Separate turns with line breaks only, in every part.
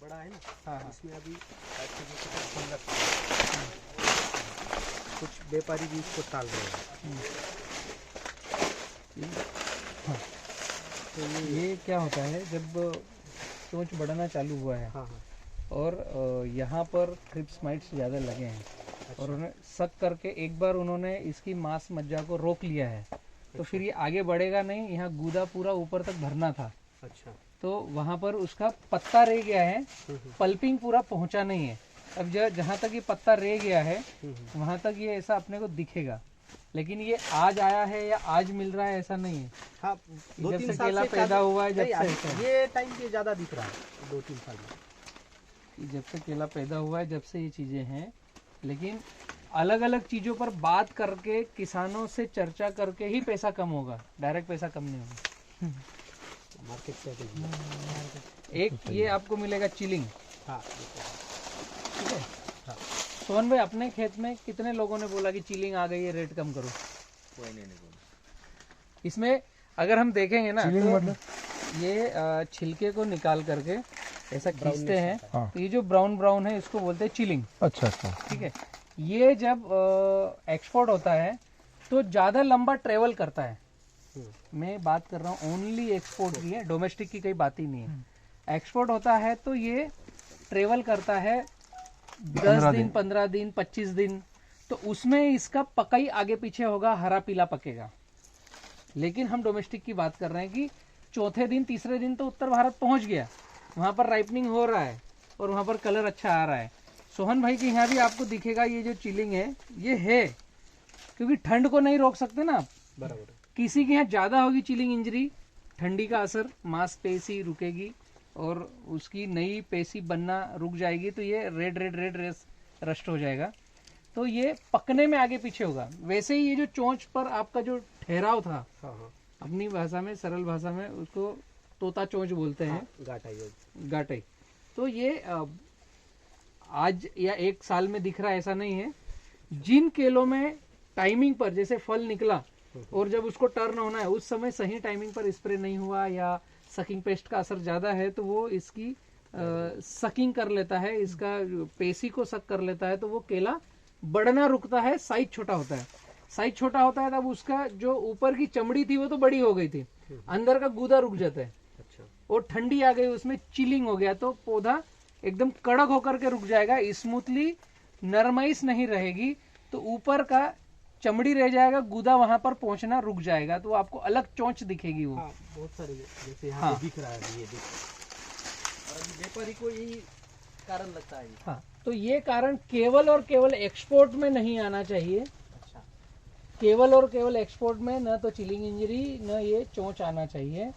बड़ा है ना।
हाँ हाँ।
इसमें अभी कुछ व्यापारी भी इसको टाल रहे हैं।
हाँ। तो ये क्या होता है जब चोंच बढ़ना चालू हुआ है,
हाँ हाँ।
और यहाँ पर ट्रिप्स माइट्स ज़्यादा लगे हैं, और उन्हें सक करके एक बार उन्होंने इसकी मांस मज्जा को रोक लिया है, तो फिर ये आगे बढ़ेगा नहीं। यहाँ गूदा पूरा ऊपर तक भरना था,
अच्छा।
तो वहाँ पर उसका पत्ता रह गया है, पल्पिंग पूरा पहुँचा नहीं है। अब जहाँ तक ये पत्ता रह गया है वहाँ तक ये ऐसा अपने को दिखेगा, लेकिन ये आज आया है या आज मिल रहा है ऐसा नहीं है।
हाँ,
जब से केला पैदा हुआ है, जब से
ये टाइम पे ज़्यादा दिख रहा है 2-3 साल में।
जब से केला पैदा हुआ है, जब से ये चीज़ें हैं। लेकिन अलग अलग चीज़ों पर बात करके, किसानों से चर्चा करके ही पैसा कम होगा, डायरेक्ट पैसा कम नहीं होगा।
मार्केट से
एक ये आपको मिलेगा चिलिंग।
हाँ
ठीक है। हाँ। सोहन भाई, अपने खेत में कितने लोगों ने बोला कि चिलिंग आ गई है, रेट कम करो?
कोई नहीं बोला।
इसमें अगर हम देखेंगे ना,
चिलिंग
तो
मतलब
ये छिलके को निकाल करके ऐसा खींचते हैं।
हाँ।
तो ये जो ब्राउन ब्राउन है इसको बोलते हैं चिलिंग।
अच्छा अच्छा।
ठीक है। ये जब एक्सपोर्ट होता है तो ज़्यादा लंबा ट्रेवल करता है। मैं बात कर रहा हूँ ओनली एक्सपोर्ट की है, डोमेस्टिक की कोई बात ही नहीं है। एक्सपोर्ट होता है तो ये ट्रेवल करता है 10 दिन, 15 दिन, 25 दिन, तो उसमें इसका पकाई आगे पीछे होगा, हरा पीला पकेगा। लेकिन हम डोमेस्टिक की बात कर रहे हैं कि चौथे दिन, तीसरे दिन तो उत्तर भारत पहुंच गया, वहां पर राइपनिंग हो रहा है और वहां पर कलर अच्छा आ रहा है। सोहन भाई के यहाँ भी आपको दिखेगा ये जो चिलिंग है, ये है क्योंकि ठंड को नहीं रोक सकते ना आप।
बराबर।
किसी के यहाँ ज्यादा होगी चिलिंग इंजरी, ठंडी का असर, मांसपेशी रुकेगी और उसकी नई पेशी बनना रुक जाएगी, तो ये रेड रस्ट हो जाएगा। तो ये पकने में आगे पीछे होगा। वैसे ही ये जो चोंच पर आपका जो ठहराव था,
हाँ हाँ।
अपनी भाषा में, सरल भाषा में उसको तोता चोंच बोलते हैं, गाटाई। तो ये आज या एक साल में दिख रहा है ऐसा नहीं है। जिन केलों में टाइमिंग पर, जैसे फल निकला और जब उसको टर्न होना है उस समय सही टाइमिंग पर स्प्रे नहीं हुआ या सकिंग पेस्ट का असर ज्यादा है, तो वो इसकी सकिंग कर लेता है, इसका पेशी को सक कर लेता है, तो वो केला बढ़ना रुकता है, साइज छोटा होता है। साइज छोटा होता है तब उसका जो ऊपर की चमड़ी थी वो तो बड़ी हो गई थी, अंदर का गूदा रुक जाता है।
अच्छा।
और ठंडी आ गई, उसमें चिलिंग हो गया, तो पौधा एकदम कड़क होकर के रुक जाएगा, स्मूथली नरमाइश नहीं रहेगी, तो ऊपर का चमड़ी रह जाएगा, गूदा वहां पर पहुंचना रुक जाएगा, तो आपको अलग चोंच दिखेगी वो।
हाँ, बहुत सारे जैसे यहाँ
हाँ।
पे दिख रहा है, ये देख। और व्यापारी को यही कारण लगता है।
हाँ, तो ये कारण केवल और केवल एक्सपोर्ट में नहीं आना चाहिए।
अच्छा।
केवल और केवल एक्सपोर्ट में न तो चिलिंग इंजरी न ये चोंच आना चाहिए,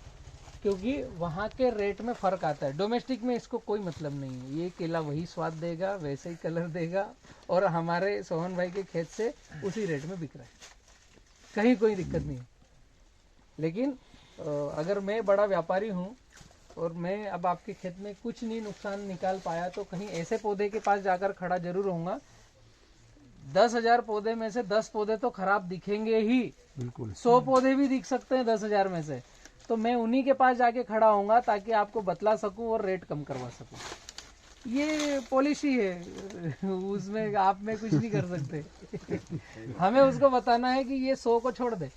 क्योंकि वहाँ के रेट में फर्क आता है। डोमेस्टिक में इसको कोई मतलब नहीं है, ये केला वही स्वाद देगा, वैसे ही कलर देगा, और हमारे सोहन भाई के खेत से उसी रेट में बिक रहा है, कहीं कोई दिक्कत नहीं है। लेकिन अगर मैं बड़ा व्यापारी हूँ और मैं अब आपके खेत में कुछ नहीं नुकसान निकाल पाया, तो कहीं ऐसे पौधे के पास जाकर खड़ा जरूर होऊंगा। 10,000 पौधे में से 10 पौधे तो खराब दिखेंगे ही,
बिल्कुल
100 पौधे भी दिख सकते हैं 10,000 में से, तो मैं उन्हीं के पास जाके खड़ा होऊंगा ताकि आपको बतला सकूं और रेट कम करवा सकूं। ये पॉलिसी है, उसमें आप में कुछ नहीं कर सकते। हमें उसको बताना है कि ये 100 को छोड़ दे,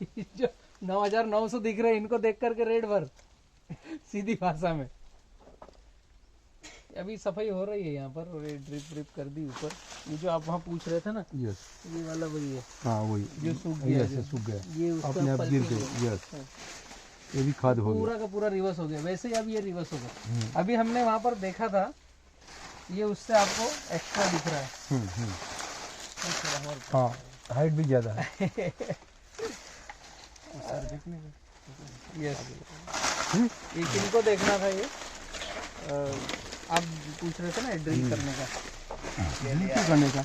जो 9,900 दिख रहे हैं इनको देख करके रेट भर, सीधी भाषा में। अभी सफाई हो रही है यहाँ पर, और ये ड्रिप कर दी ऊपर। ये जो आप वहाँ पूछ रहे थे ना,
यस।
ये वाला वही है।
हाँ वही
जो सूख गया,
यस, सूख गया,
ये उसका
अपने आप गिर गए। यस, ये भी खाद हो गया,
पूरा का पूरा रिवर्स हो गया। वैसे ही अब ये रिवर्स होगा। अभी हमने वहाँ पर देखा था, ये उससे आपको एक्स्ट्रा दिख रहा है।
हाँ, हाइट भी ज्यादा है।
यस, ये किनको देखना था? ये आप पूछ रहे थे ना ड्रिल करने का,
करने का।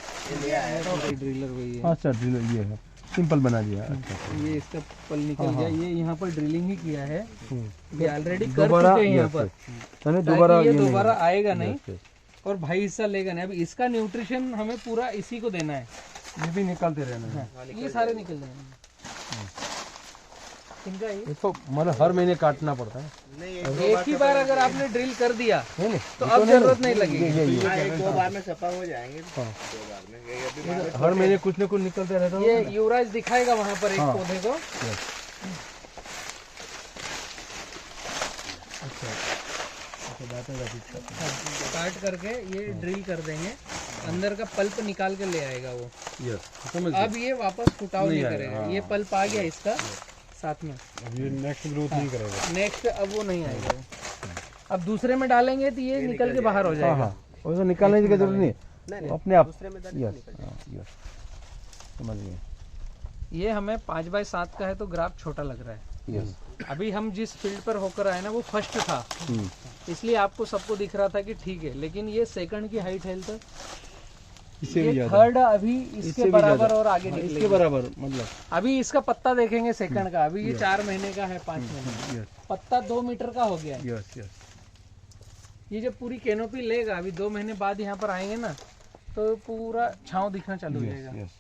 ड्रिलर वही है।
अच्छा, ड्रिलर ये है, सिंपल बना दिया। अच्छा,
ये इसका पल निकल गया, ये यहाँ पर ड्रिलिंग ही किया है, ये ऑलरेडी कर
दोबारा
चुके हैं यहाँ पर,
दोबारा
ताकि ये दोबारा आएगा नहीं
यस,
और भाई हिस्सा लेगा नहीं। अब इसका न्यूट्रिशन हमें पूरा इसी को देना है।
ये भी निकालते रहना है।
ये सारे निकल जाएंगे। इनका ये
इसको मतलब हर महीने काटना पड़ता है।
नहीं
एक ही बार अगर आपने ड्रिल कर दिया
नहीं नहीं
तो अब जरूरत नहीं लगेगी।
एक दो बार में सफा हो जाएंगे।
हाँ।
दो बार में ये अभी
हर महीने कुछ न कुछ निकलता रहता है।
ये युवराज दिखाएगा वहां पर एक
हाँ।
पौधे को। काट करके ये ड्रिल कर देंगे, अंदर का पल्प निकाल के ले आएगा वो।
यस समझ
अब ये वापस फुटाव नहीं
आएगा,
करेगा।
हाँ।
ये पल्प आ गया इसका साथ में,
अब ये नेक्स्ट ग्रोथ नहीं करेगा।
नेक्स्ट अब वो नहीं आएगा। अब दूसरे में डालेंगे तो ये निकल के बाहर हो
हाँ
जाएगा।
हाँ उसको निकालने की जरूरत नहीं है, अपने आप। यस यस समझ गए।
ये हमें 5x7 का है तो ग्राफ छोटा लग रहा है।
यस
अभी हम जिस फील्ड पर होकर आए ना वो फर्स्ट था, इसलिए आपको सबको दिख रहा था कि ठीक है, लेकिन ये सेकंड की हाइट है तो
इससे भी
ये
ज्यादा,
थर्ड अभी इसके
इससे भी
बराबर
ज्यादा।
और आगे
हाँ, इसके
निकलेगी।
बराबर मतलब।
अभी इसका पत्ता देखेंगे सेकंड का, अभी ये 4 महीने का है, 5 महीने
यस
पत्ता 2 मीटर का हो गया है।
यस यस
ये जब पूरी कैनोपी लेगा, अभी 2 महीने बाद यहाँ पर आएंगे ना तो पूरा छांव दिखना चालू हो जाएगा।
यस।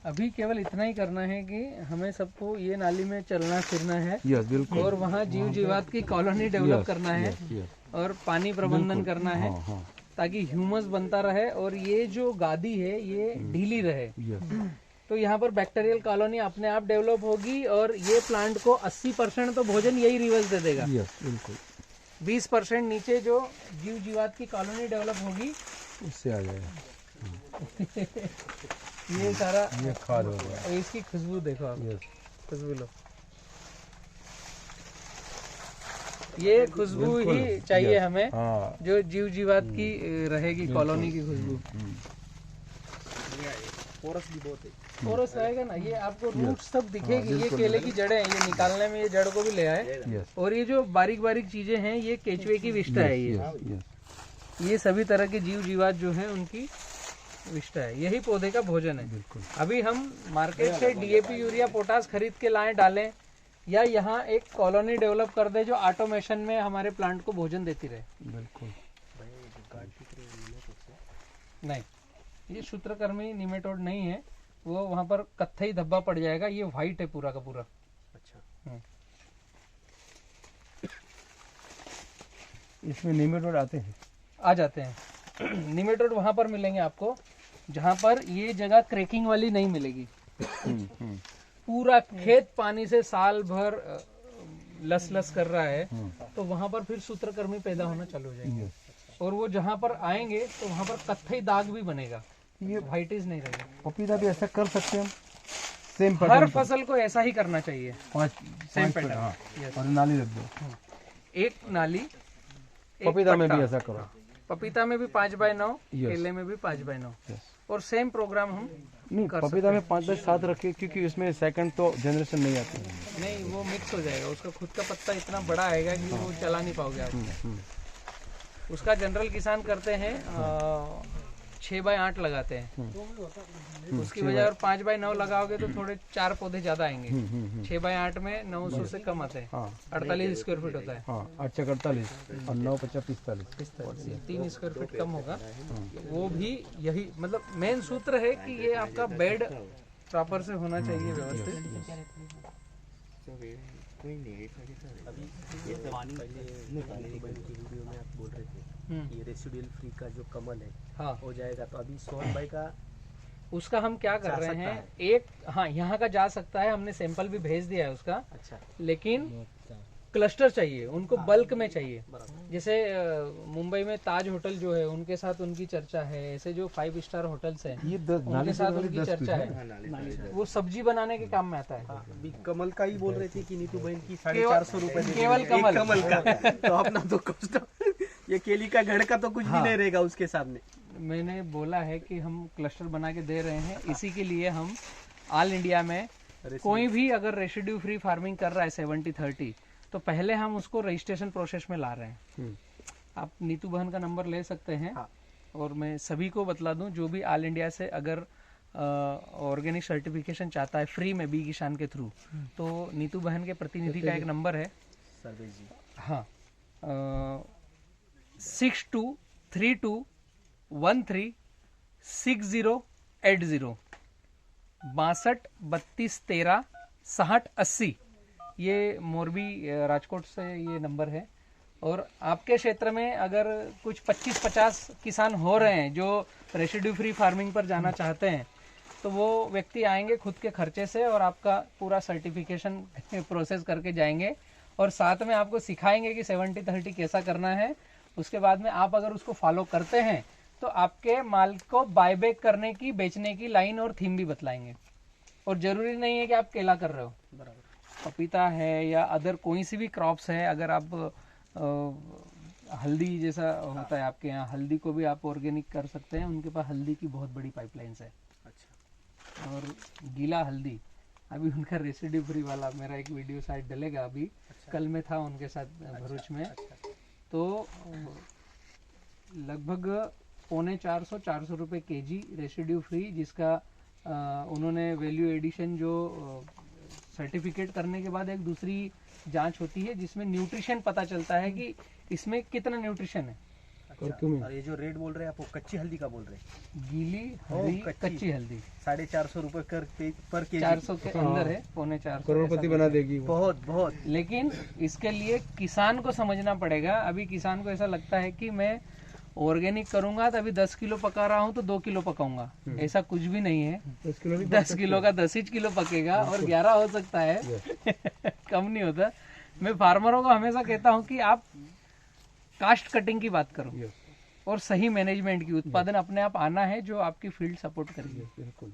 अभी केवल इतना ही करना है कि हमें सबको ये नाली में चलना फिरना है
यस बिल्कुल।
और वहाँ जीव जीवात की कॉलोनी डेवलप करना है
यस
और पानी प्रबंधन करना है
हाँ हाँ
ताकि ह्यूमस बनता रहे और ये जो गादी है ये ढीली रहे।
यस
तो यहाँ पर बैक्टीरियल कॉलोनी अपने आप डेवलप होगी और ये प्लांट को 80% तो भोजन यही रिवर्स दे देगा।
यस बिल्कुल
20% नीचे जो जीव जीवात की कॉलोनी डेवलप होगी
उससे आ जाएगा।
ये सारा
ये खाद हो गया।
और इसकी खुशबू देखो आप,
यस
खुशबू लो, ये खुशबू ही चाहिए हमें
हाँ
जो जीव जीवात की रहेगी कॉलोनी की खुशबू।
फोरस भी बहुत है।
फोरस रहेगा ना, ये आपको रूट सब दिखेगी। ये केले की जड़ें हैं, ये निकालने में ये जड़ को भी ले आए।
यस
और ये जो बारीक बारीक चीजें हैं ये केचुए की विष्ठा है।
यस
ये सभी तरह के जीव जीवात जो हैं उनकी विष्ठा है, यही पौधे का भोजन है।
बिल्कुल।
अभी हम मार्केट से डीएपी यूरिया पोटास खरीद के लाएं डालें या यहाँ एक कॉलोनी डेवलप कर दे जो ऑटोमेशन में हमारे प्लांट को भोजन देती रहे।
बिल्कुल
नहीं, ये सूत्रकर्मी निमेटोड नहीं है, वो वहाँ पर कत्थई धब्बा पड़ जाएगा। ये व्हाइट है पूरा का पूरा।
अच्छा
इसमें निमेटोड आते हैं।
आ जाते हैं निमेटोड वहाँ पर मिलेंगे आपको जहाँ पर ये जगह क्रैकिंग वाली नहीं मिलेगी। पूरा खेत पानी से साल भर लस लस कर रहा है तो वहां पर फिर सूत्रकर्मी पैदा होना चालू हो जाएंगे और वो जहां पर आएंगे तो वहां पर कत्थई दाग भी बनेगा, ये व्हाइटिश नहीं रहेगा।
पपीता भी ऐसा कर सकते हैं हम, सेम
हर
पैटर्न।
फसल को ऐसा ही करना चाहिए,
5
सेम
पैटर्न।
पैटर्न।
हाँ और नाली रख दो।
एक नाली एक
पपीता में
पट्टा।
भी ऐसा करो।
पपीता में भी 5x9,
Yes.
केले में भी 5x9
Yes.
और सेम प्रोग्राम हम
नहीं
कर
पपीता में 5/7 रखे क्योंकि उसमें सेकंड तो जनरेशन नहीं आती।
नहीं, वो मिक्स हो जाएगा, उसका खुद का पत्ता इतना बड़ा आएगा कि वो चला नहीं पाओगे आप। उसका जनरल किसान करते हैं 6x8 लगाते हैं, उसकी वजह और 5x9 लगाओगे तो थोड़े 4 पौधे ज्यादा आएंगे। 6x8 में 900 से कम आते हैं।
हाँ
48 स्क्वायर फीट होता है,
हाँ 8 48 और 9 50 45।
3 स्क्वायर फीट कम होगा। वो भी यही मतलब मेन सूत्र है कि ये आपका बेड प्रॉपर से होना चाहिए, व्यवस्थित।
कोई नहीं अभी ये पानी पहले की वीडियो में आप बोल रहे थे ये रेसिडुअल फ्री का जो कमल है
हाँ,
हो जाएगा, तो अभी सोहन भाई का
उसका हम क्या कर
जा
रहे
सकता
हैं, एक हाँ यहाँ का जा सकता है, हमने सैंपल भी भेज दिया है उसका,
अच्छा
लेकिन क्लस्टर चाहिए उनको, बल्क में चाहिए। जैसे मुंबई में ताज होटल जो है उनके साथ उनकी चर्चा है, ऐसे जो 5 स्टार होटल्स हैं
ये 10
उनके
नाली
साथ
से
उनकी
10
चर्चा
फीट
है। वो सब्जी बनाने के काम में आता है।
अभी कमल का ही बोल रहे थे कि नीतू बहन की
केवल-
450 रुपए दे
केवल
देंगे।
कमल।
एक कमल का तो अपना तो कष्ट ये केली का घर का तो कुछ भी नहीं रहेगा उसके सामने।
मैंने बोला है कि हम क्लस्टर बना के दे रहे हैं, इसी के लिए हम ऑल इंडिया में कोई भी अगर रेसिड्यू फ्री फार्मिंग कर रहा है 70-30 तो पहले हम उसको रजिस्ट्रेशन प्रोसेस में ला रहे हैं। आप नीतू बहन का नंबर ले सकते हैं और मैं सभी को बतला दूं जो भी ऑल इंडिया से अगर ऑर्गेनिक सर्टिफिकेशन चाहता है फ्री में बी किसान के थ्रू, तो नीतू बहन के प्रतिनिधि का एक नंबर है
सर्वेश जी,
हाँ 6232136080। 6232136080, ये मोरबी राजकोट से ये नंबर है। और आपके क्षेत्र में अगर कुछ 25-50 किसान हो रहे हैं जो रेसिड्यू फ्री फार्मिंग पर जाना चाहते हैं, तो वो व्यक्ति आएंगे खुद के खर्चे से और आपका पूरा सर्टिफिकेशन प्रोसेस करके जाएंगे और साथ में आपको सिखाएंगे कि 70-30 कैसा करना है। उसके बाद में आप अगर उसको फॉलो करते हैं तो आपके माल को बायबैक करने की, बेचने की लाइन और थीम भी बतलाएंगे। और जरूरी नहीं है कि आप केला कर रहे हो, पपीता है या अदर कोई सी भी क्रॉप्स है। अगर आप हल्दी जैसा होता है आपके यहाँ, हल्दी को भी आप ऑर्गेनिक कर सकते हैं। उनके पास हल्दी की बहुत बड़ी पाइपलाइंस है। अच्छा। और गीला हल्दी, अभी उनका रेसिड्यू फ्री वाला मेरा एक वीडियो शायद डलेगा अभी। अच्छा। कल मैं था उनके साथ भरूच में। अच्छा। तो लगभग 450 रुपये केजी रेसिड्यू फ्री, जिसका उन्होंने वैल्यू एडिशन जो सर्टिफिकेट करने के बाद एक दूसरी जांच होती है जिसमें न्यूट्रिशन पता चलता है कि इसमें कितना न्यूट्रिशन है।
अच्छा। और ये जो रेट बोल रहे हैं आप, वो कच्ची हल्दी का बोल रहे हैं?
गीली हल्दी, कच्ची हल्दी
450 रुपए पर केजी।
400 के अंदर है, 450।
करोड़पति बना देगी
बहुत बहुत।
लेकिन इसके लिए किसान को समझना पड़ेगा। अभी किसान को ऐसा लगता है कि मैं ऑर्गेनिक करूंगा तो अभी 10 किलो पका रहा हूँ तो 2 किलो पकाऊंगा। ऐसा कुछ भी नहीं है। 10 किलो का 10 किलो पकेगा और 11 हो सकता है। कम नहीं होता। मैं फार्मरों को हमेशा कहता हूँ कि आप कास्ट कटिंग की बात करो और सही मैनेजमेंट की। उत्पादन अपने आप आना है जो आपकी फील्ड सपोर्ट करेगी।
बिल्कुल।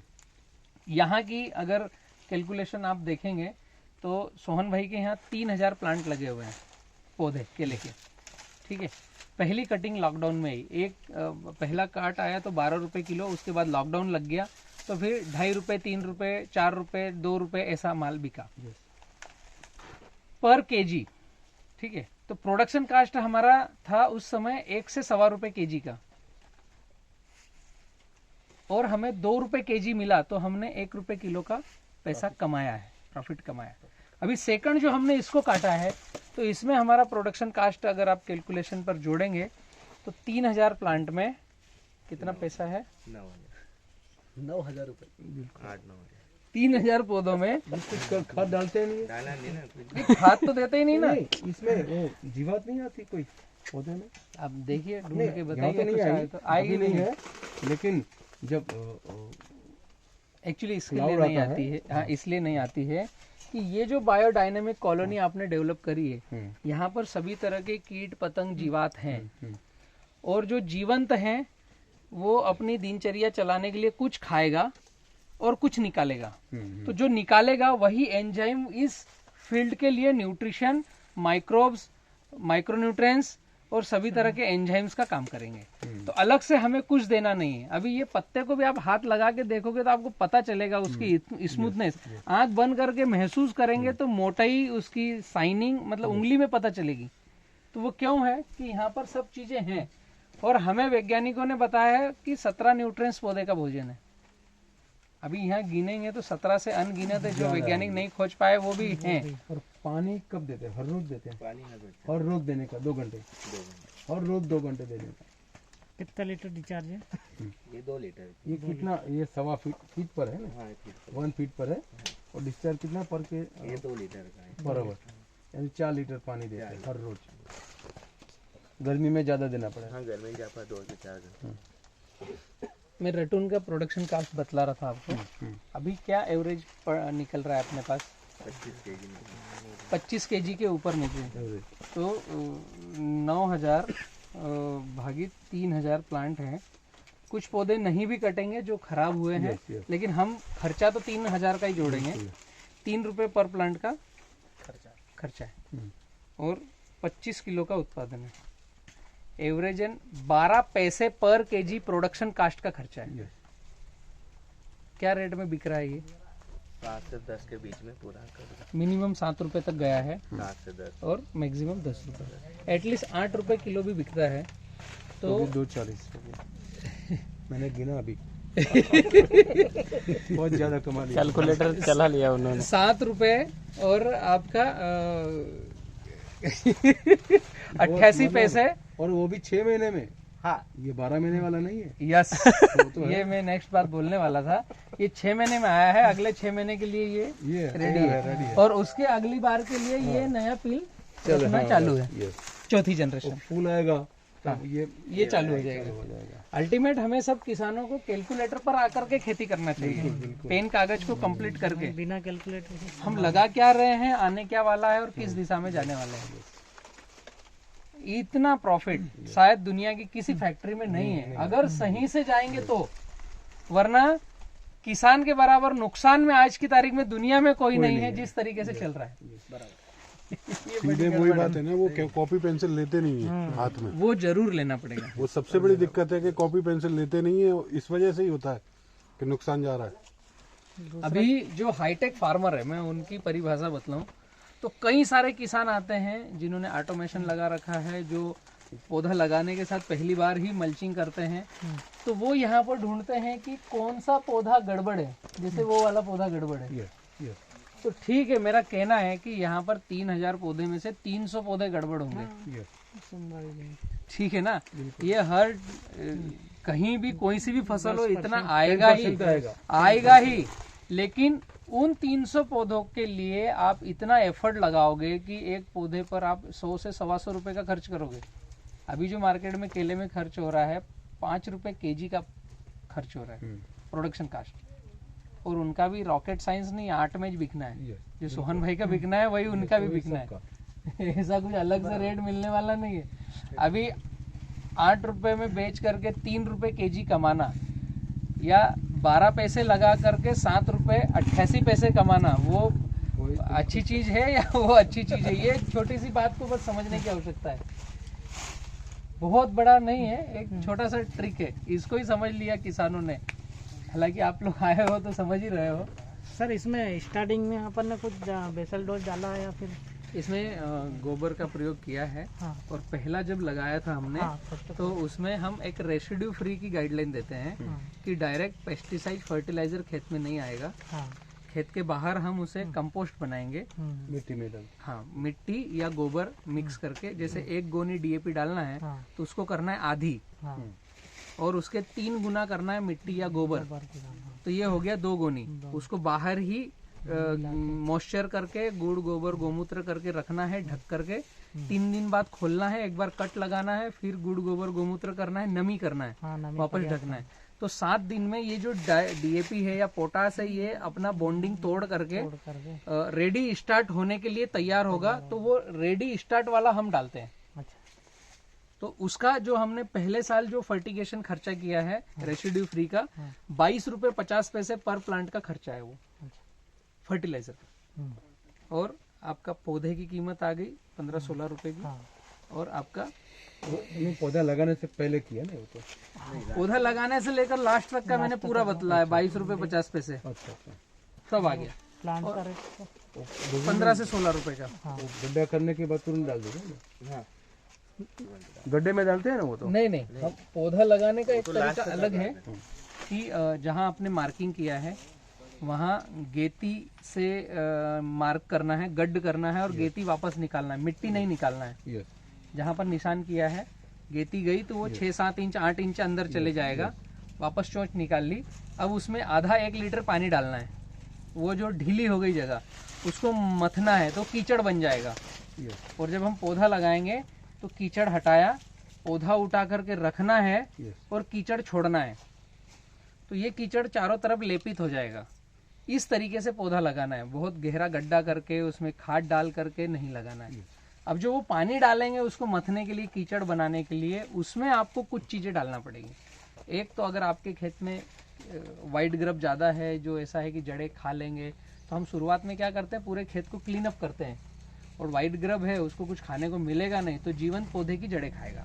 यहाँ की अगर कैलकुलेशन आप देखेंगे तो सोहन भाई के यहाँ 3000 प्लांट लगे हुए हैं पौधे केले के। ठीक है। पहली कटिंग लॉकडाउन में ही, एक पहला काट आया तो 12 रुपए किलो, उसके बाद लॉकडाउन लग गया तो फिर 2.5 रुपए, 3 रुपए, 4 रुपए, 2 रुपए ऐसा माल बिका पर केजी। ठीक है। तो प्रोडक्शन कास्ट हमारा था उस समय 1 से 1.25 रुपए केजी का, और हमें 2 रुपए केजी मिला तो हमने 1 रुपए किलो का पैसा कमाया है, प्रॉफिट कमाया। अभी सेकंड जो हमने इसको काटा है तो इसमें हमारा प्रोडक्शन कास्ट अगर आप कैलकुलेशन पर जोड़ेंगे तो 3000 प्लांट में कितना पैसा है?
9,000 रुपए।
3000 पौधों में
खाद डालते नहीं,
खाद तो देते ही नहीं ना।
इसमें वो जीवात नहीं आती कोई पौधे में?
आप देखिए, ढूंढ के बताइए।
तो नहीं आई,
तो आएगी
नहीं है, लेकिन जब
एक्चुअली इसके लिए नहीं आती है। हाँ, इसलिए नहीं आती है कि ये जो बायोडायनेमिक कॉलोनी आपने डेवलप करी है, यहाँ पर सभी तरह के कीट पतंग जीवात हैं, और जो जीवंत हैं वो अपनी दिनचर्या चलाने के लिए कुछ खाएगा और कुछ निकालेगा। तो जो निकालेगा वही एंजाइम इस फील्ड के लिए न्यूट्रिशन, माइक्रोब्स, माइक्रोन्यूट्रिएंट्स और सभी तरह के एंजाइम्स का काम करेंगे। तो अलग से हमें कुछ देना नहीं है। अभी ये पत्ते को भी आप हाथ लगा के देखोगे तो आपको पता चलेगा उसकी स्मूथनेस। आंख बंद करके महसूस करेंगे तो मोटाई, उसकी शाइनिंग मतलब उंगली में पता चलेगी। तो वो क्यों है कि यहाँ पर सब चीजें हैं, और हमें वैज्ञानिकों ने बताया है कि 17 न्यूट्रिएंट्स पौधे का भोजन है। अभी यहाँ गिनेंगे तो 17 से अनगिनत है जो वैज्ञानिक नहीं खोज पाए, वो भी हैं।
और पानी कब देते हैं? हर रोज देते हैं पानी? हर रोज देने का 2 घंटे, हर रोज 2 घंटे देने का।
कितना लीटर डिस्चार्ज है?
ये 2 लीटर।
ये कितना? ये 1.25 फीट पर है ना? 1 फीट पर है। और डिस्चार्ज कितना पर के?
ये 2 लीटर का है
पर आवर, यानी 4 लीटर पानी देते हैं हर रोज। गर्मी में ज्यादा देना पड़ेगा।
हाँ, गर्मी में ज्यादा 2 से 4 घंटे।
मैं रटून का प्रोडक्शन कास्ट बतला रहा था आपको। अभी क्या एवरेज निकल रहा है अपने पास? 25 केजी के ऊपर निकले तो 9000 भागित 3000 प्लांट हैं। कुछ पौधे नहीं भी कटेंगे जो खराब हुए हैं, लेकिन हम खर्चा तो 3000 का ही जोड़ेंगे। 3 रुपए पर प्लांट का खर्चा है और 25 किलो का उत्पादन है। एवरेजन 12 पैसे पर केजी प्रोडक्शन कास्ट का खर्चा है। क्या रेट में बिक रहा है ये?
7 से 10 के बीच में पूरा कर।
मिनिमम 7 रुपए तक गया है
7 से 10
और मैक्सिमम 10 रुपए। एटलीस्ट 8 रुपए किलो भी बिकता है। तो
240 मैंने गिना अभी। बहुत ज्यादा कमा लिया।
कैलकुलेटर चला लिया उन्होंने।
7 रुपए और आपका 88 पैसे।
और वो भी 6 महीने में।
हाँ
ये 12 महीने वाला नहीं है।
यस ये मैं नेक्स्ट बात बोलने वाला था। ये 6 महीने में आया है, अगले 6 महीने के लिए ये रेडी है और उसके अगली बार के लिए ये नया पिल रखना चालू है। चौथी जनरेशन
फूल आएगा
हाँ,
तब
ये चालू हो जाएगा। अल्टीमेट हमें सब किसानों को कैलकुलेटर पर आकर के खेती करना चाहिए, पेन कागज को कंप्लीट करके
बिना कैलकुलेटर के
हम लगा क्या रहे हैं, आने क्या वाला है और किस दिशा में जाने वाले हैं। इतना प्रॉफिट शायद दुनिया की किसी फैक्ट्री में नहीं है अगर सही से जाएंगे तो, वरना किसान के बराबर नुकसान में आज की तारीख में दुनिया में कोई नहीं है जिस तरीके से चल रहा है।
सीधे वही बात है ना, वो कॉपी पेंसिल लेते नहीं है हाथ में।
वो जरूर लेना पड़ेगा।
वो सबसे बड़ी दिक्कत है कि कॉपी पेंसिल लेते नहीं है, इस वजह से ही होता है कि नुकसान जा रहा है।
अभी जो हाईटेक फार्मर है, मैं उनकी परिभाषा बतलाऊं तो कई सारे किसान आते हैं जिन्होंने ऑटोमेशन लगा रखा है, जो पौधा लगाने के साथ पहली बार ही मल्चिंग करते हैं, तो वो यहाँ पर ढूंढते हैं कि कौन सा पौधा गड़बड़ है, जैसे वो वाला पौधा गड़बड़ है। तो ठीक है, मेरा कहना है कि यहाँ पर 3000 पौधे में से 300 पौधे गड़बड़ होंगे। ठीक है ना, ये हर कहीं भी कोई सी भी फसल हो इतना आएगा ही, लेकिन उन 300 पौधों के लिए आप इतना एफर्ट लगाओगे कि एक पौधे पर आप 100 से 125 रुपए का खर्च करोगे। अभी जो मार्केट में केले में खर्च हो रहा है 5 रुपए केजी का खर्च हो रहा है प्रोडक्शन कास्ट, और उनका भी रॉकेट साइंस नहीं, 8 में बिकना है। जो सोहन भाई का बिकना है वही उनका भी बिकना है। ऐसा कुछ अलग से रेट मिलने वाला नहीं है। अभी 8 रुपए में बेच करके 3 रुपए केजी कमाना या 12 पैसे लगा करके 7 रुपए 88 पैसे कमाना, वो अच्छी चीज है या वो अच्छी चीज है? ये छोटी सी बात को बस समझने की आवश्यकता है, बहुत बड़ा नहीं है, एक छोटा सा ट्रिक है, इसको ही समझ लिया किसानों ने। हालांकि आप लोग आए हो तो समझ ही रहे हो।
सर इसमें स्टार्टिंग में अपन ने कुछ बेसल डोज डाला है या फिर
इसमें गोबर का प्रयोग किया है।
हाँ।
और पहला जब लगाया था हमने
हाँ,
तो उसमें हम एक रेसिड्यू फ्री की गाइडलाइन देते हैं कि डायरेक्ट पेस्टिसाइड फर्टिलाइजर खेत में नहीं आएगा।
हाँ,
खेत के बाहर हम उसे कंपोस्ट बनाएंगे,
मिट्टी में डाल।
हाँ, मिट्टी या गोबर मिक्स करके, जैसे 1 गोनी डीएपी डालना है
हाँ,
तो उसको करना है आधी,
हाँ,
और उसके 3 गुना करना है मिट्टी या गोबर, तो ये हो गया 2 गोनी। उसको बाहर ही मॉइस्चर करके गुड़ गोबर गोमूत्र करके रखना है ढक करके। 3 दिन बाद खोलना है, एक बार कट लगाना है, फिर गुड़ गोबर गोमूत्र करना है, नमी करना है,
हाँ, नमी
वापस ढकना है। तो 7 दिन में ये जो डीएपी है या पोटास है ये अपना बॉन्डिंग तोड़ करके रेडी स्टार्ट होने के लिए तैयार होगा। तो वो रेडी स्टार्ट वाला हम डालते हैं।
अच्छा,
तो उसका जो हमने पहले साल जो फर्टिगेशन खर्चा किया है रेसिड्यू फ्री का 22 रुपए 50 पैसे पर प्लांट का खर्चा है वो फर्टिलाइजर का। और आपका पौधे की कीमत आ गई 15-16 रुपए की। और आपका
पौधा लगाने से पहले किया ना वो तो,
पौधा लगाने से लेकर लास्ट तक का मैंने पूरा बतला है, 22 रुपए 50 पैसे
अच्छा अच्छा।
सब आ गया।
प्लांट का रेट
15 से 16 रुपए का।
वो गड्ढा करने के बाद तुरंत डाल दोगे ना? गड्ढे में डालते हैं ना वो तो?
नहीं, हम पौधा लगाने का एक तरीका अलग है कि जहाँ आपने मार्किंग किया है वहाँ गेती से मार्क करना है, गड्ढ करना है और गेती वापस निकालना है, मिट्टी नहीं निकालना है। जहाँ पर निशान किया है गेती गई तो वो 6-7 इंच 8 इंच अंदर चले जाएगा, वापस चोंच निकाल ली। अब उसमें आधा 1 लीटर पानी डालना है, वो जो ढीली हो गई जगह उसको मथना है तो कीचड़ बन जाएगा। और जब हम पौधा लगाएंगे तो कीचड़ हटाया, पौधा उठा करके रखना है और कीचड़ छोड़ना है, तो ये कीचड़ चारों तरफ लेपित हो जाएगा। इस तरीके से पौधा लगाना है, बहुत गहरा गड्ढा करके उसमें खाद डाल करके नहीं लगाना है। अब जो वो पानी डालेंगे उसको मथने के लिए, कीचड़ बनाने के लिए, उसमें आपको कुछ चीजें डालना पड़ेगी। एक तो अगर आपके खेत में वाइट ग्रब ज्यादा है, जो ऐसा है कि जड़ें खा लेंगे, तो हम शुरुआत में क्या करते हैं, पूरे खेत को क्लीन अप करते हैं। और वाइट ग्रब है उसको कुछ खाने को मिलेगा नहीं तो जीवंत पौधे की जड़ें खाएगा।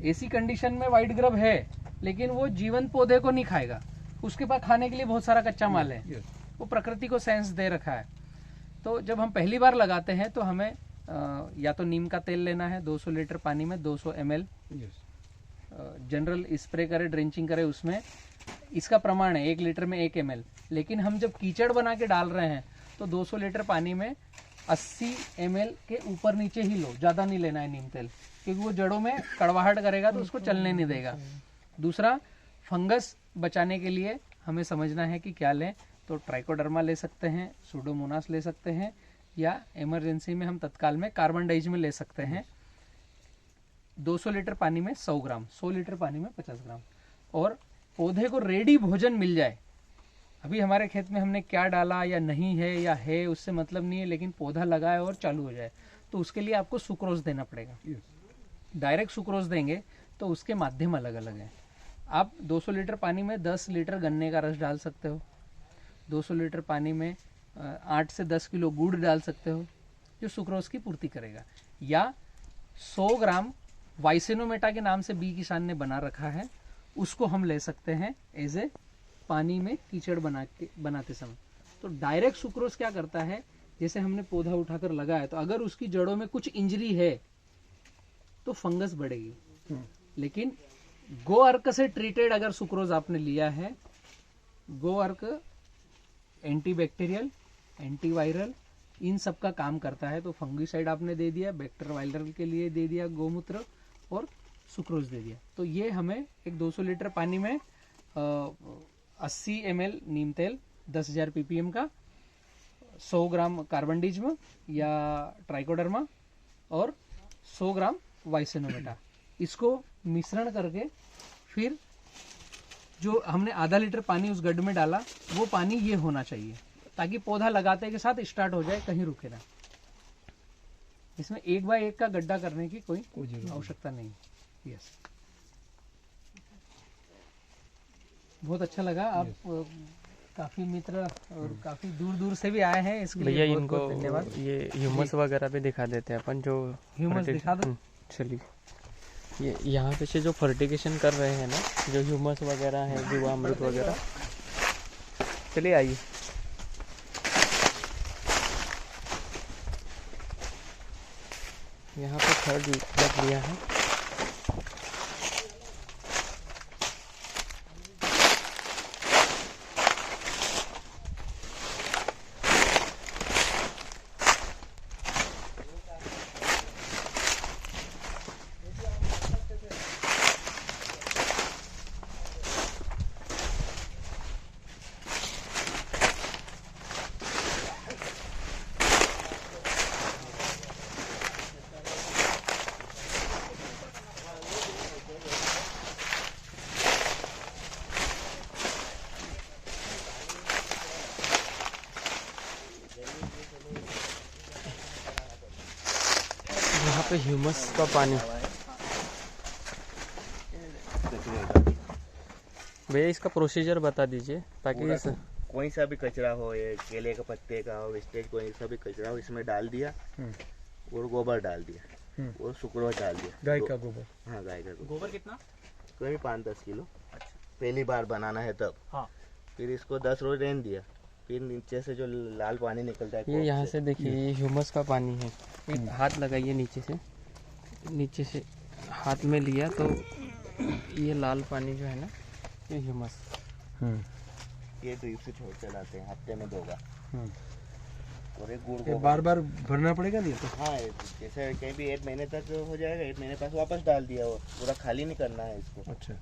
ऐसी कंडीशन में वाइट ग्रब है लेकिन वो जीवंत पौधे को नहीं खाएगा, उसके पास खाने के लिए बहुत सारा कच्चा माल है, वो प्रकृति को सेंस दे रखा है। तो जब हम पहली बार लगाते हैं तो हमें या तो नीम का तेल लेना है 200 लीटर पानी में 200 ml, जनरल स्प्रे करे, ड्रेंचिंग करे, उसमें इसका प्रमाण है 1 लीटर में 1 ml। लेकिन हम जब कीचड़ बना के डाल रहे हैं तो 200 लीटर पानी में 80 ml के ऊपर नीचे ही लो, ज़्यादा नहीं लेना है नीम तेल, क्योंकि वो जड़ों में कड़वाहट करेगा तो उसको चलने नहीं देगा। दूसरा, फंगस बचाने के लिए हमें समझना है कि क्या लें, तो ट्राइकोडर्मा ले सकते हैं, सूडोमोनास ले सकते हैं, या इमरजेंसी में हम तत्काल में कार्बन डाइज में ले सकते हैं। 200 लीटर पानी में 100 ग्राम, 100 लीटर पानी में 50 ग्राम। और पौधे को रेडी भोजन मिल जाए, अभी हमारे खेत में हमने क्या डाला या नहीं है या है उससे मतलब नहीं है, लेकिन पौधा लगाए और चालू हो जाए, तो उसके लिए आपको सुक्रोज देना पड़ेगा। डायरेक्ट सुक्रोज देंगे तो उसके माध्यम अलग अलग हैं। आप 200 लीटर पानी में 10 लीटर गन्ने का रस डाल सकते हो, 200 लीटर पानी में 8 से 10 किलो गुड़ डाल सकते हो, जो सुक्रोज की पूर्ति करेगा। या 100 ग्राम वाइसेनोमेटा के नाम से बी किसान ने बना रखा है, उसको हम ले सकते हैं एज ए पानी में कीचड़ बनाते समय। तो डायरेक्ट सुक्रोज क्या करता है, जैसे हमने पौधा उठाकर लगाया तो अगर उसकी जड़ों में कुछ इंजरी है तो फंगस बढ़ेगी। लेकिन गो अर्क से ट्रीटेड अगर सुक्रोज आपने लिया है, गो अर्क एंटीबैक्टीरियल, एंटीवायरल, इन सब का काम करता है। तो फंगीसाइड आपने दे दिया, बैक्टर वायरल के लिए दे दिया गोमूत्र, और सुक्रोज दे दिया। तो ये हमें एक 200 लीटर पानी में 80 ml नीम तेल, 10,000 ppm का, 100 ग्राम कार्बनडिज्म या ट्राइकोडर्मा और 100 ग्राम वाइसेनोमेटा, इसको मिश्रण करके फिर जो हमने आधा लीटर पानी उस गड्ढे में डाला, वो पानी ये होना चाहिए, ताकि पौधा लगाते के साथ स्टार्ट हो जाए, कहीं रुके ना। इसमें 1 बाय 1 का गड्ढा करने की कोई आवश्यकता नहीं। यस, बहुत अच्छा लगा। आप काफी मित्र और काफी दूर दूर से भी आए हैं, इसके लिए
भैया
बहुत
इनको
बहुत धन्यवाद।
ये ह्यूमस वगैरह भी दिखा देते हैं अपन, जो
ह्यूमस दिखा दो।
चलिए, ये यहाँ पे से जो फर्टिगेशन कर रहे हैं ना, जो ह्यूमस वगैरह है, जीवामृत वगैरह, चलिए आइए। यहाँ पे थर्ड लग लिया है। यहाँ पे ह्यूमस का पानी, भैया इसका प्रोसीजर बता दीजिए, ताकि
कोई सा भी कचरा हो, ये केले के पत्ते का हो, वेस्टेज कोई सा भी कचरा हो, इसमें डाल दिया और गोबर डाल दिया और सुक्रोज डाल दिया।
गाय का गोबर?
हाँ, गाय का
गोबर कितना?
कोई 5-10 किलो। पहली बार बनाना है तब।
हाँ।
फिर इसको 10 रोज रहने दिया, फिर नीचे से जो लाल पानी निकलता है,
ये यहाँ से देखिए, ये ह्यूमस का पानी है। एक हाथ लगाइए नीचे से हाथ में लिया तो ये लाल पानी जो है ना, ये ह्यूमस।
ये ड्रिप से छोड़ चलाते हैं हफ्ते में 2 बार। और एक गुड़
ये बार बार भरना पड़ेगा नहीं तो?
हाँ, जैसे कहीं भी 1 महीने तक हो जाएगा, 1 महीने पास वापस डाल दिया, और पूरा खाली नहीं करना है इसको।
अच्छा,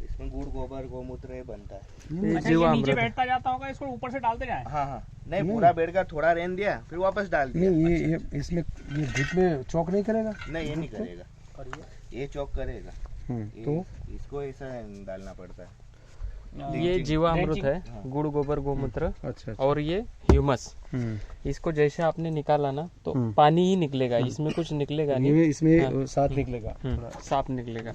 इसमें गुड़, गोबर, गोमूत्र ये बनता है।
अच्छा, ये नीचे बैठता जाता होगा, इसको ऊपर से डालते जाए?
हाँ, नहीं पूरा बेड का थोड़ा रहने दिया, फिर वापस डाल दिया।
नहीं ये इसमें ये ड्रिप में चौक नहीं करेगा?
नहीं, ये नहीं करेगा, और ये चौक करेगा।
तो
इसको ऐसा डालना पड़ता है।
ये जीवामृत है, गुड़, गोबर, गोमूत्र।
अच्छा।
और ये ह्यूमस। इसको जैसे आपने निकाला ना, तो पानी ही निकलेगा, इसमें कुछ निकलेगा नहीं,
इसमें साथ निकलेगा,
साफ निकलेगा।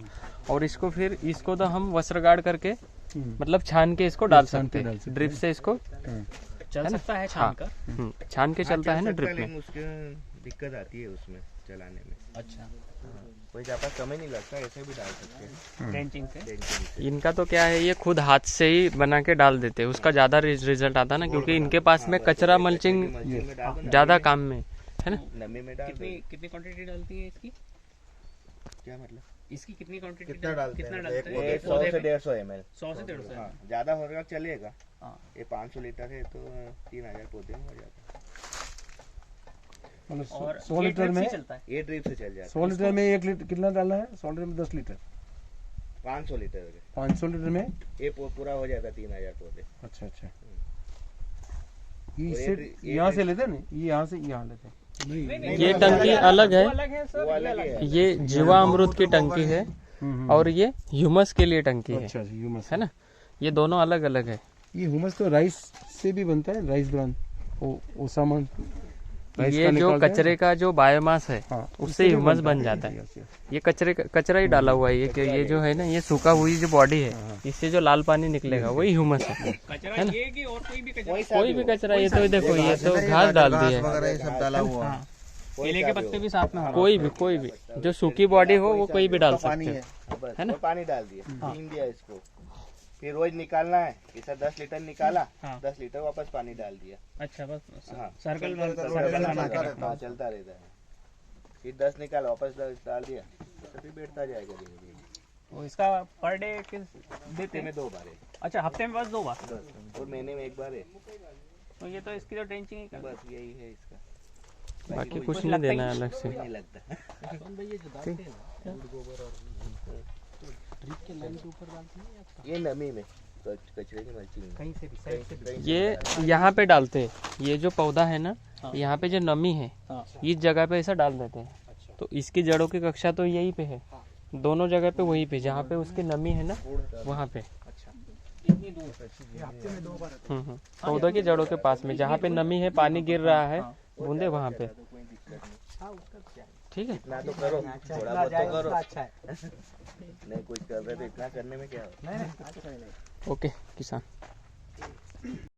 और इसको फिर तो हम वस्त्रगाड़ करके, मतलब छान के इसको डाल सकते हैं, ड्रिप से इसको
चल सकता है छान कर।
छान के चलता है ना ड्रिप में।
उसके दिक्कत आती है उसमें चलाने में।
अच्छा,
कोई ज्यादा समय नहीं लगता, ऐसे भी डाल सकते हैं
ड्रेंचिंग से।
इनका तो क्या है, ये खुद हाथ से ही बना के डाल देते हैं, उसका ज्यादा रिजल्ट आता है ना, क्योंकि इनके पास में कचरा मल्चिंग ज्यादा काम में है ना।
नमी में डाल।
कितनी क्वांटिटी डालती है इसकी?
क्या मतलब?
इसकी कितनी क्वांटिटी?
कितना डालते हैं?
100
से 150 ml।
100 से 150
हाँ, ज्यादा होगा चलेगा।
हाँ।
ये 500 लीटर है तो 3000 पौधे में हो जाता है।
और
100 लीटर में
चलता है।
ये ड्रिप से चल जाता
100 लीटर में 1 लीटर कितना डालना है? 100 लीटर में 10 लीटर,
है 500 लीटर के
500 लीटर में।
ये पूरा हो जाता 3000 पौधे।
अच्छा अच्छा,
और
ये यहाँ से लेते हैं ना, ये यहाँ से यहाँ लेते हैं।
ये टंकी अलग है,
वो अलग है।
ये जीवा अमृत की टंकी है और ये ह्यूमस के लिए टंकी है,
अच्छा अच्छा, ह्यूमस
है ना। ये दोनों अलग अलग है।
ये ह्यूमस तो राइस से भी बनता है, राइस ब्रान, वो सामान
ये जो कचरे का जो बायोमास है उससे ह्यूमस बन जाता है। ये कचरा ही डाला हुआ है। ये जो है ना, ये सूखा हुई जो बॉडी है, इससे जो लाल पानी निकलेगा वही ह्यूमस है ना। कोई भी कचरा, ये तो देखो, ये तो घास डाल दी है,
सब डाला हुआ
केले के पत्ते भी साथ में
कोई भी जो सूखी बॉडी हो वो कोई भी डाल सकते हैं,
है ना। पानी डाल दिया, पीन दिया इसको, फिर रोज निकालना है। इसे 10 लीटर निकाला, 10 लीटर वापस पानी डाल दिया।
अच्छा, बस
हाँ,
सर्कल
हाँ, चलता रहता है। फिर 10 निकाला, वापस 10 डाल दिया, तो फिर बैठता जाएगा धीरे धीरे।
इसका पर डे किस देते
हफ्ते
हैं?
में 2 बार है,
अच्छा, हफ्ते में बस 2 बार।
10 और महीने में 1 बार है।
तो ये तो इसकी तो ड्रेंचिंग ही करना है।
बस यही है इसका,
बाकी कुछ नहीं देना है अलग से।
नहीं लगता। ये नमी में कचरे की मल्चिंग में।
कहीं से भी, साइड से भी।
ये यहाँ पे डालते हैं। ये जो पौधा है ना, यहाँ पे जो नमी है इस जगह पे ऐसा डाल देते हैं। तो इसकी जड़ों की कक्षा तो यहीं पे है, दोनों जगह पे वहीं पे, जहाँ पे उसकी नमी है ना वहाँ पे। पौधे की जड़ों के पास में जहाँ पे नमी है, पानी गिर रहा है बूंदे, वहाँ पे। ठीक है,
इतना तो करो, थोड़ा बहुत तो करो। नहीं कुछ कर रहे तो इतना करने में क्या हो।
ओके किसान।